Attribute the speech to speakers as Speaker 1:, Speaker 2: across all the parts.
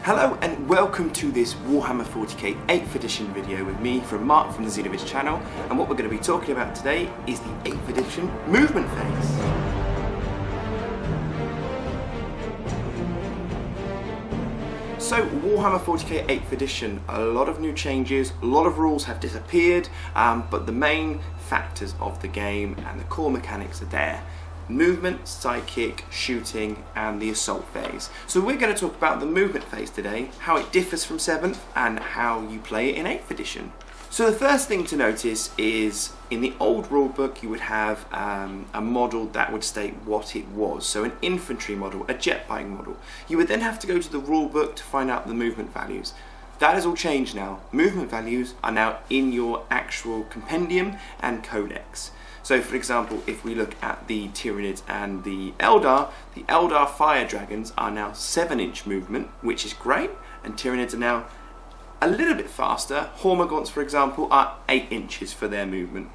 Speaker 1: Hello and welcome to this Warhammer 40k 8th edition video with me, Mark from the Xenovich channel, and what we're going to be talking about today is the 8th edition movement phase. So Warhammer 40k 8th edition, a lot of new changes, a lot of rules have disappeared, but the main factors of the game and the core mechanics are there. Movement, sidekick, shooting and the assault phase. So we're going to talk about the movement phase today, how it differs from 7th and how you play it in 8th edition. So the first thing to notice is in the old rulebook you would have a model that would state what it was. So an infantry model, a jet buying model. You would then have to go to the rulebook to find out the movement values. That has all changed now. Movement values are now in your actual compendium and codex. So for example, if we look at the Tyranids and the Eldar fire dragons are now 7-inch movement, which is great, and Tyranids are now a little bit faster. Hormagaunts, for example, are 8 inches for their movement,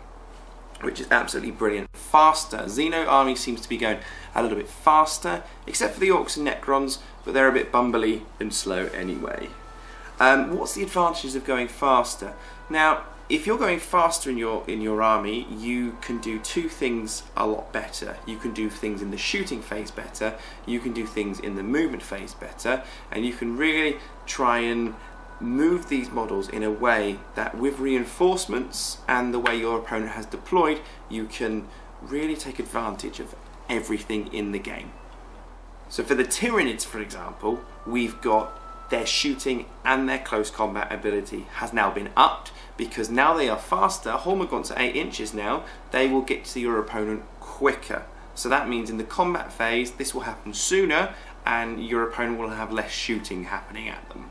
Speaker 1: which is absolutely brilliant. Faster. Xeno army seems to be going a little bit faster, except for the Orcs and Necrons, but they're a bit bumbly and slow anyway. What's the advantages of going faster? Now, if you're going faster in your army, you can do two things a lot better. You can do things in the shooting phase better, you can do things in the movement phase better, and you can really try and move these models in a way that with reinforcements and the way your opponent has deployed, you can really take advantage of everything in the game. So for the Tyranids, for example, we've got their shooting and their close combat ability has now been upped, because now they are faster. Hormagaunts are 8 inches now, they will get to your opponent quicker. So that means in the combat phase this will happen sooner and your opponent will have less shooting happening at them.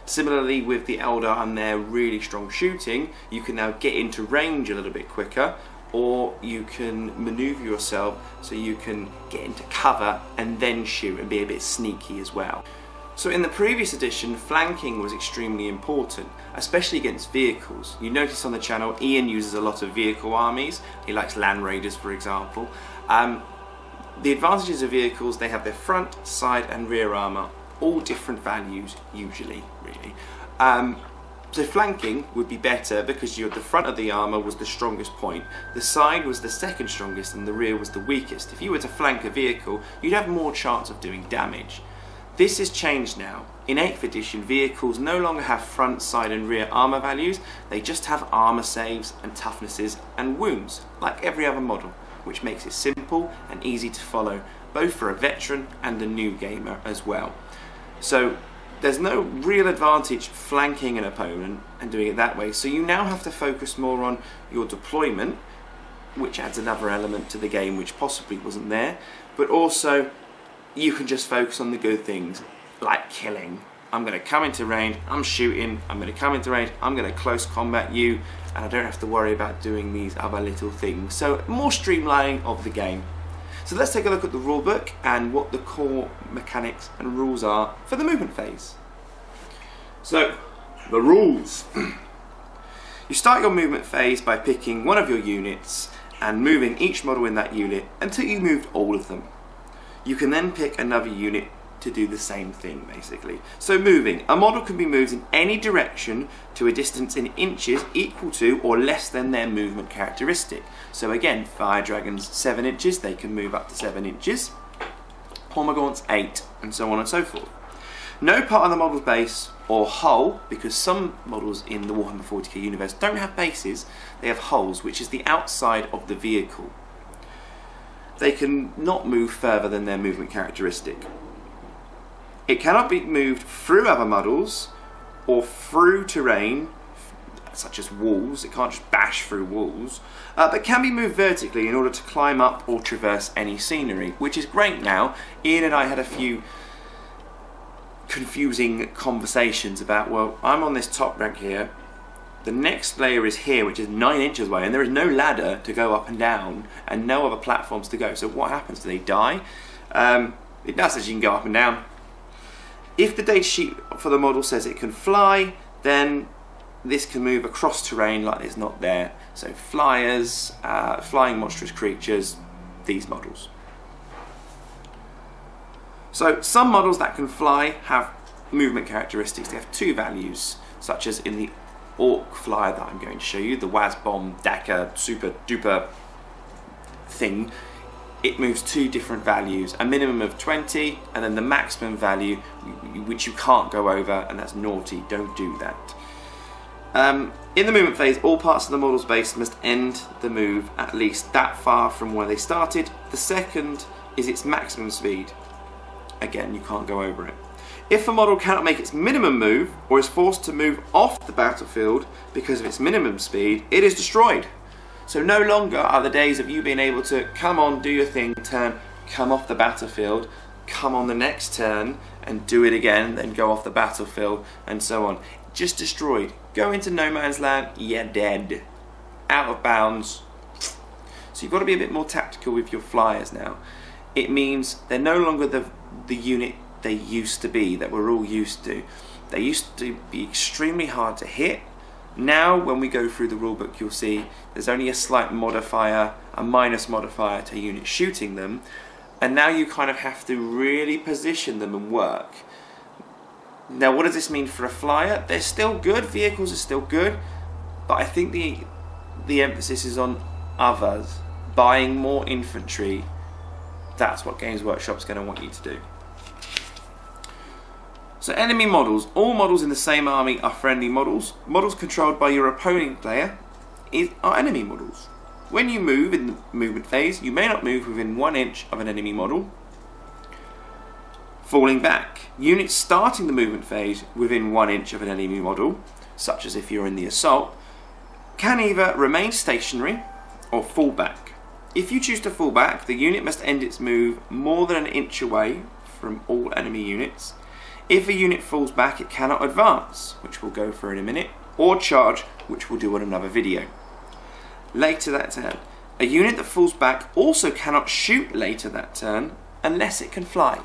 Speaker 1: Similarly with the Eldar and their really strong shooting, you can now get into range a little bit quicker, or you can maneuver yourself so you can get into cover and then shoot and be a bit sneaky as well. So in the previous edition, flanking was extremely important, especially against vehicles. You notice on the channel, Ian uses a lot of vehicle armies. He likes Land Raiders, for example. The advantages of vehicles, they have their front, side and rear armour, all different values usually, really. So flanking would be better because the front of the armour was the strongest point, the side was the second strongest and the rear was the weakest. If you were to flank a vehicle, you'd have more chance of doing damage. This has changed now. In 8th edition, vehicles no longer have front, side and rear armour values, they just have armour saves and toughnesses and wounds, like every other model, which makes it simple and easy to follow, both for a veteran and a new gamer as well. So there's no real advantage flanking an opponent and doing it that way, so you now have to focus more on your deployment, which adds another element to the game which possibly wasn't there, but also you can just focus on the good things, like killing. I'm going to come into range, I'm shooting, I'm going to come into range, I'm going to close combat you, and I don't have to worry about doing these other little things. So more streamlining of the game. So let's take a look at the rulebook and what the core mechanics and rules are for the movement phase. So, the rules. You start your movement phase by picking one of your units and moving each model in that unit until you moved all of them. You can then pick another unit to do the same thing, basically. So moving. A model can be moved in any direction to a distance in inches equal to or less than their movement characteristic. So again, fire dragons 7 inches, they can move up to 7 inches. Hormagaunts 8, and so on and so forth. No part of the model's base or hull, because some models in the Warhammer 40k universe don't have bases, they have hulls, which is the outside of the vehicle. They can not move further than their movement characteristic. It cannot be moved through other models or through terrain, such as walls. It can't just bash through walls, but can be moved vertically in order to climb up or traverse any scenery, which is great now. Ian and I had a few confusing conversations about, well, I'm on this top rank here, the next layer is here, which is 9 inches away, and there is no ladder to go up and down, and no other platforms to go. So what happens? Do they die? It does, as you can go up and down. If the data sheet for the model says it can fly, then this can move across terrain like it's not there. So flyers, flying monstrous creatures, these models. So some models that can fly have movement characteristics, they have two values, such as in the Orc flyer that I'm going to show you, the Wazbomb Daka Super Duper thing. It moves two different values, a minimum of 20 and then the maximum value which you can't go over, and that's naughty. Don't do that. In the movement phase, all parts of the model's base must end the move at least that far from where they started. The second is its maximum speed. Again, you can't go over it. If a model cannot make its minimum move or is forced to move off the battlefield because of its minimum speed, it is destroyed. So no longer are the days of you being able to come on, do your thing, turn, come off the battlefield, come on the next turn and do it again, then go off the battlefield and so on. Just destroyed. Go into no man's land, you're dead. Out of bounds. So you've got to be a bit more tactical with your flyers now. It means they're no longer the unit they used to be, that we're all used to. They used to be extremely hard to hit. Now when we go through the rulebook, you'll see there's only a slight modifier, a minus modifier to units shooting them, and now you kind of have to really position them and work. Now what does this mean for a flyer? They're still good, vehicles are still good, but I think the emphasis is on others, buying more infantry. That's what Games Workshop's going to want you to do. So enemy models. All models in the same army are friendly models. Models controlled by your opponent player are enemy models. When you move in the movement phase, you may not move within 1 inch of an enemy model. Falling back. Units starting the movement phase within 1 inch of an enemy model, such as if you're in the assault, can either remain stationary or fall back. If you choose to fall back, the unit must end its move more than 1 inch away from all enemy units. If a unit falls back, it cannot advance, which we'll go through in a minute, or charge, which we'll do on another video. Later that turn. A unit that falls back also cannot shoot later that turn unless it can fly.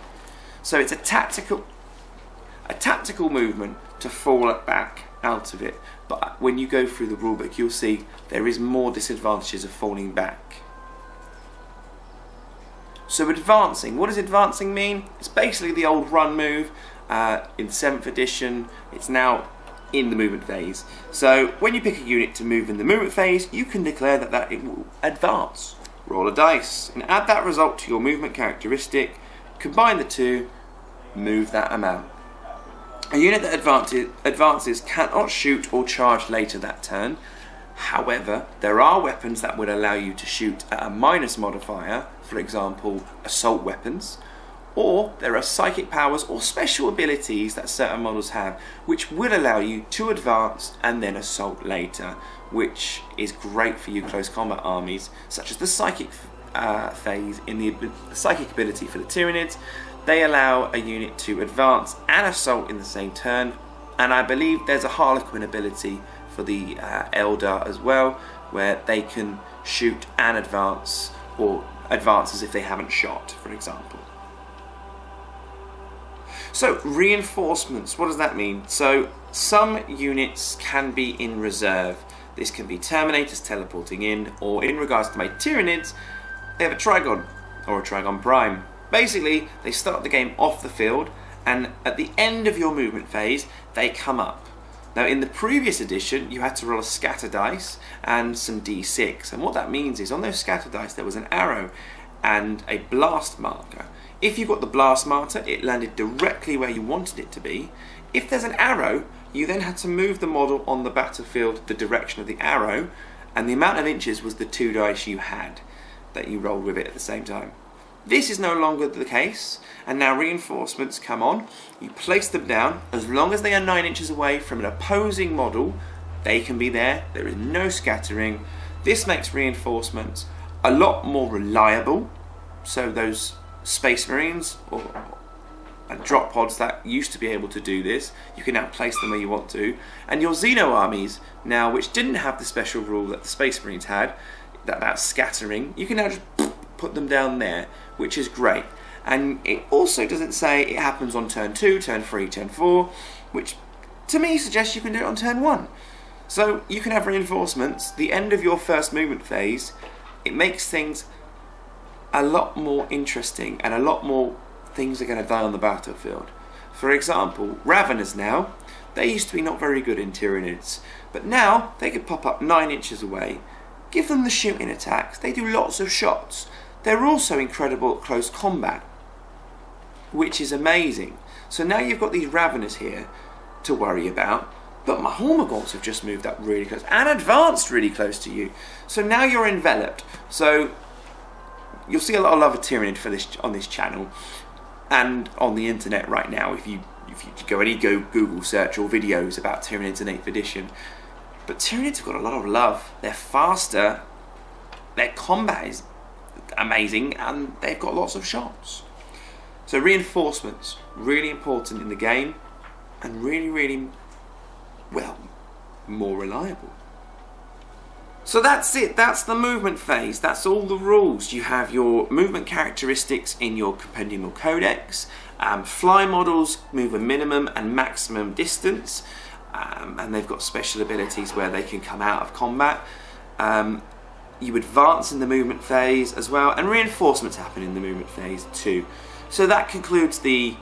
Speaker 1: So it's a tactical movement to fall back out of it. But when you go through the rulebook, you'll see there is more disadvantages of falling back. So advancing, what does advancing mean? It's basically the old run move. In 7th edition, it's now in the movement phase. So when you pick a unit to move in the movement phase, you can declare that it will advance. Roll a dice and add that result to your movement characteristic, combine the two, move that amount. A unit that advances cannot shoot or charge later that turn. However, there are weapons that would allow you to shoot at a minus modifier, for example, assault weapons. Or there are psychic powers or special abilities that certain models have which will allow you to advance and then assault later, which is great for your close combat armies, such as the psychic phase. In the psychic ability for the Tyranids, they allow a unit to advance and assault in the same turn, and I believe there's a Harlequin ability for the Eldar as well, where they can shoot and advance, or advance as if they haven't shot, for example. So, reinforcements, what does that mean? So, some units can be in reserve. This can be Terminators teleporting in, or in regards to my Tyranids, they have a Trigon, or a Trigon Prime. Basically, they start the game off the field, and at the end of your movement phase, they come up. Now, in the previous edition, you had to roll a scatter dice and some d6, and what that means is on those scatter dice there was an arrow and a blast marker. If you got the blast marker, it landed directly where you wanted it to be. If there's an arrow, you then had to move the model on the battlefield the direction of the arrow, and the amount of inches was the 2 dice you had that you rolled with it at the same time. This is no longer the case, and now reinforcements come on. You place them down. As long as they are 9 inches away from an opposing model, they can be there. There is no scattering. This makes reinforcements a lot more reliable. So those Space Marines and drop pods that used to be able to do this, you can now place them where you want to. And your Xeno armies now, which didn't have the special rule that the Space Marines had, that's scattering, you can now just put them down there, which is great. And it also doesn't say it happens on turn 2, turn 3, turn 4, which to me suggests you can do it on turn 1. So you can have reinforcements, the end of your first movement phase. It makes things a lot more interesting, and a lot more things are going to die on the battlefield. For example, Raveners now, they used to be not very good in Tyranids, but now they could pop up 9 inches away. Give them the shooting attacks, they do lots of shots. They're also incredible at close combat, which is amazing. So now you've got these Raveners here to worry about, but my Hormagaunts have just moved up really close and advanced really close to you. So now you're enveloped. So you'll see a lot of love of Tyranid for this on this channel and on the internet right now if you go any Google search or videos about Tyranids in 8th edition. But Tyranids have got a lot of love. They're faster, their combat is amazing, and they've got lots of shots. So reinforcements, really important in the game, and really, well, more reliable. So that's it, that's the movement phase, that's all the rules. You have your movement characteristics in your Compendium or Codex. Fly models move a minimum and maximum distance, and they've got special abilities where they can come out of combat. You advance in the movement phase as well, and reinforcements happen in the movement phase too. So that concludes the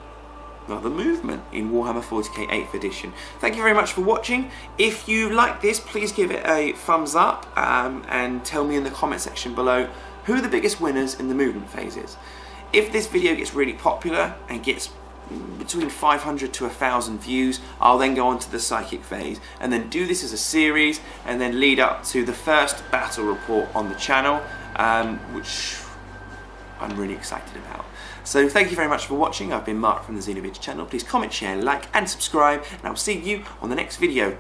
Speaker 1: movement in Warhammer 40k 8th edition. Thank you very much for watching. If you like this, please give it a thumbs up and tell me in the comment section below who the biggest winners in the movement phase is. If this video gets really popular and gets between 500 to 1,000 views, I'll then go on to the psychic phase and then do this as a series and then lead up to the first battle report on the channel, which I'm really excited about. So thank you very much for watching. I've been Mark from the Xenovid channel. Please comment, share, like and subscribe, and I'll see you on the next video.